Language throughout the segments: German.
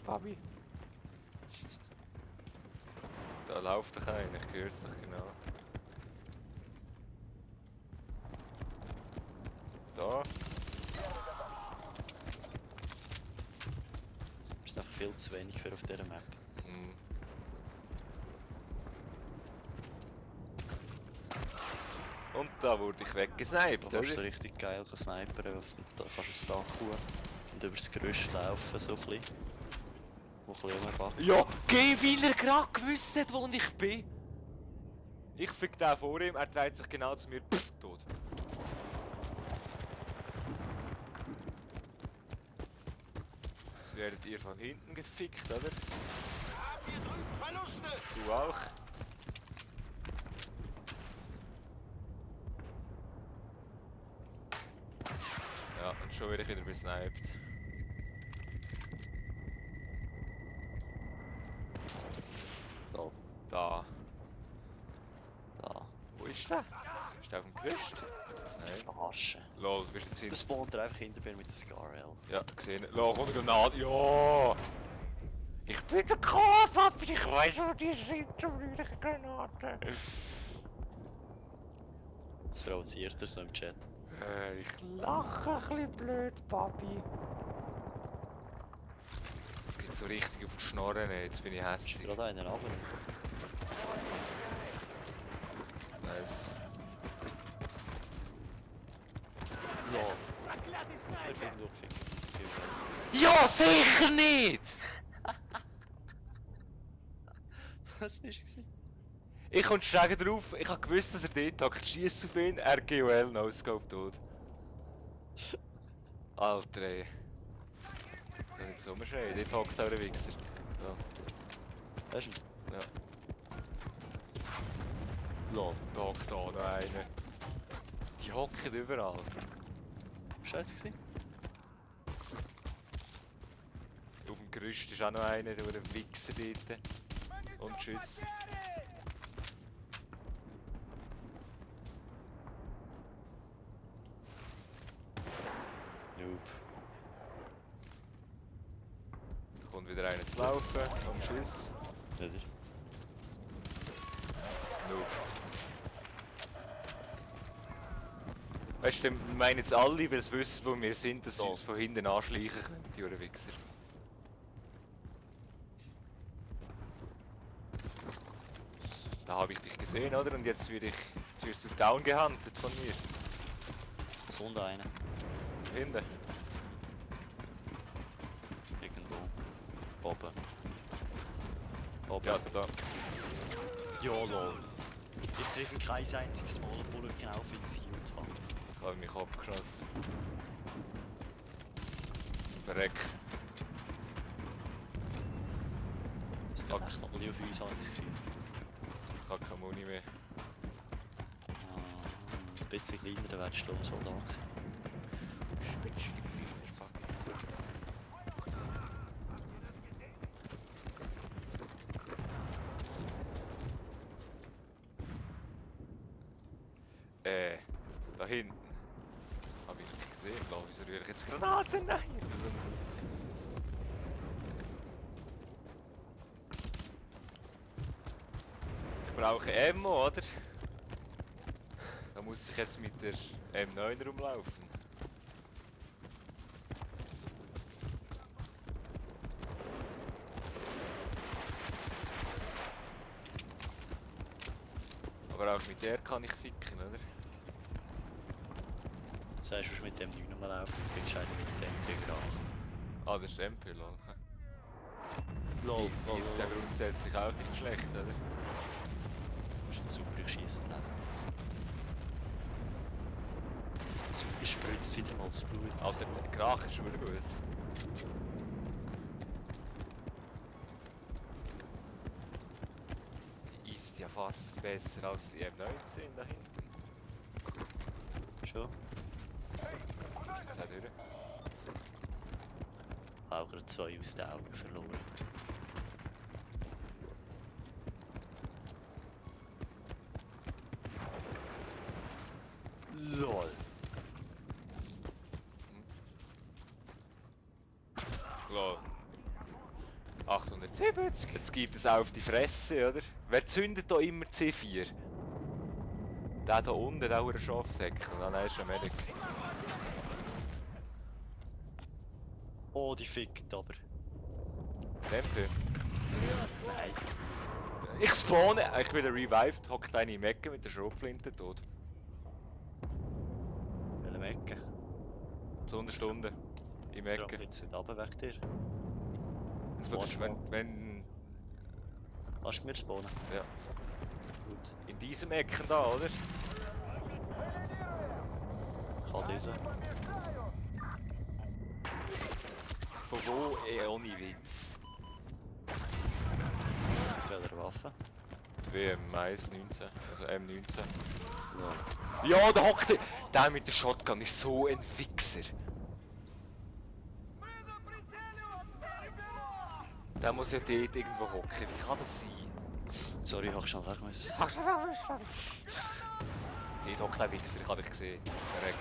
Fabi. Da läuft doch einer, ich höre es doch genau. Da. Das ist einfach viel zu wenig für auf dieser Map. Hm. Und da wurde ich weggesniped, Da kannst du oder? richtig geil snipern, da kannst du auf das Dach hauen und über das Gerüst laufen, so ein bisschen. Wo ein bisschen rumbacken. Ja, geh, weil er gerade gewusst hat, wo ich bin. Ich fick den vor ihm, er dreht sich genau zu mir, pff, tot. Jetzt werdet ihr von hinten gefickt, oder? Hier drüben Verluste! Du auch. Ja, und schon werde ich wieder besniped. Da, Da. da. Wo ist der? Ist der auf dem Gerüst? Nein. Verarschen. Lol, du bist jetzt Du hin. spawnt er einfach hinter mir mit der Scar-L. Ja, gesehen. Lol, kommt eine Granate. Ja! Ich bin der K-Papi, ich weiß, wo die sind, so blöde Granaten. Das provoziert er so im Chat. Ich lache ein bisschen blöd, Papi. Jetzt geht's so richtig auf die Schnorren, ey. Jetzt bin ich Ist hässlich. gerade einer runter. Nice. Ja. Er wird nur gefickt. Ja, sicher nicht! Was ist es? Ich komme schräg drauf, ich habe gewusst, dass er dort hockt. Schieß auf ihn, RGOL, No-Scope tot. Alter, ey. Ich kann nicht so schreien, dort hockt auch der Wichser. Ja, Das ist ein... ja. Lol. Da hockt auch noch einer. Die hocken überall. Scheiße gewesen. Auf dem Gerüst ist auch noch einer, der ein Wichser dort. Und tschüss. Noob. Kommt wieder einer zu laufen und tschüss. Oder? Noob. Weißt du, wir meinen jetzt alle, weil sie wissen, wo wir sind, dass sie uns von hinten anschleichen können, die Wichser. Da habe ich dich gesehen, oder? Und jetzt wirst du down gehuntet von mir. Und einer. Hinten. Irgendwo. Oben. Oben. Ja, da. Ja, lol. Ich treffe ihn kein einziges Mal, obwohl ich genau auf ihn gezielt habe. Ich habe mich abgeschossen. Verreck. Es geht echt noch alle auf uns, habe ich das Gefühl. Ich habe keine Muni mehr. Ein bisschen kleiner, dann wärst du so da gewesen. Spitzig geblieben, Papi. Da hinten. Habe ich nicht gesehen. Lol, wieso rühre ich jetzt Granaten? Nein! Ich brauche Ammo, oder? Da muss ich jetzt mit der M9 rumlaufen. Aber auch mit der kann ich ficken, oder? Sagst du, mit dem nicht mehr laufen, kriegst du einen mit dem Trigger Ah, das ist MP, lol. Lol, Die ist ja grundsätzlich auch nicht schlecht, oder? Das ist ein super Geschiss daneben. Super spritzt wieder mal das Blut. Alter, der Krach ist schon wieder gut. Die ist ja fast besser als die M19 da hinten. Schon? Jetzt auch durch. Auch gerade 2 aus den Augen verloren. LOL. Lol. 70. Jetzt gibt es auf die Fresse, oder? Wer zündet da immer C4? Der da unten, der hure Schafsäckel. Nein, ist Amerika. Oh, die fickt aber. Dämpfe. Nein. Ich spawne, ich bin revived, hockt eine im Ecke mit der Schrotflinte tot. Welche Ecke? Zu einer Stunde. Im Ich Ecke. jetzt nicht runter weg dir. Das würdest, wenn... Kannst du mir spawnen? Ja. Gut. In diesem Ecken da, oder? Ich habe diese. Von wo? Ohne Witz. Mit welcher Waffe? Die WM 119, also M19. Ja. Ja, da hockt der! Der mit der Shotgun ist so ein Fixer. Der muss ja dort irgendwo hocken. Wie kann das sein? Sorry, ich habe schnell weg müssen. Dort hockt ein Wichser, ich habe dich gesehen. Verreck.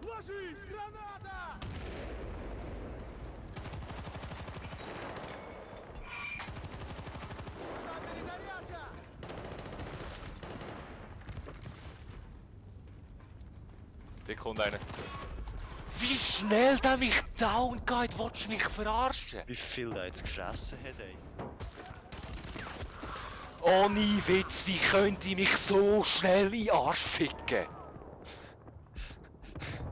Ложись! Граната! Нужна перезарядка! Dort kommt einer. Wie schnell der mich down geht, willst du mich verarschen? Wie viel der jetzt gefressen hat, ey. Ohne Witz, wie könnte ich mich so schnell in den Arsch ficken?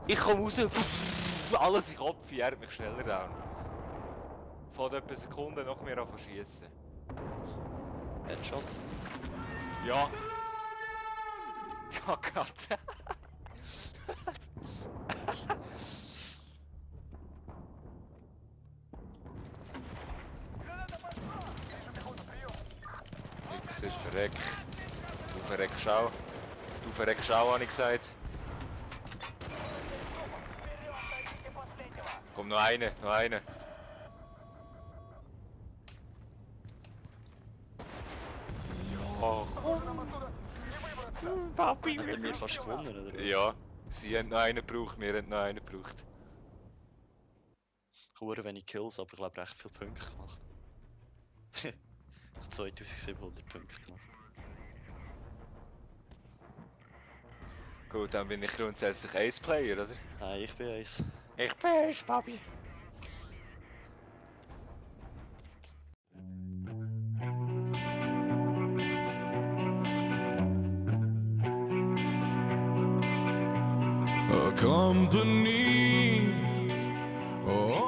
Ich komme raus, alles in den Kopf, er hat mich schneller down. Von etwa Sekunden nach mir an schiessen. Headshot. Ja. Ja, Gott. Nix ist verreck. Du verreckst auch. Du verreckst auch, habe ich gesagt. Komm, noch eine, noch eine. Ja, Papi, Haben wir fast gewonnen, oder was? ja, sie haben noch einen gebraucht, wir haben noch einen gebraucht. Hure wenig Kills, aber ich glaube recht viele Punkte gemacht. Ich habe 2700 Punkte gemacht. Gut, dann bin ich grundsätzlich Ace-Player, oder? Nein, ich bin eins. Ich bin Ace, Papi. A company. Oh.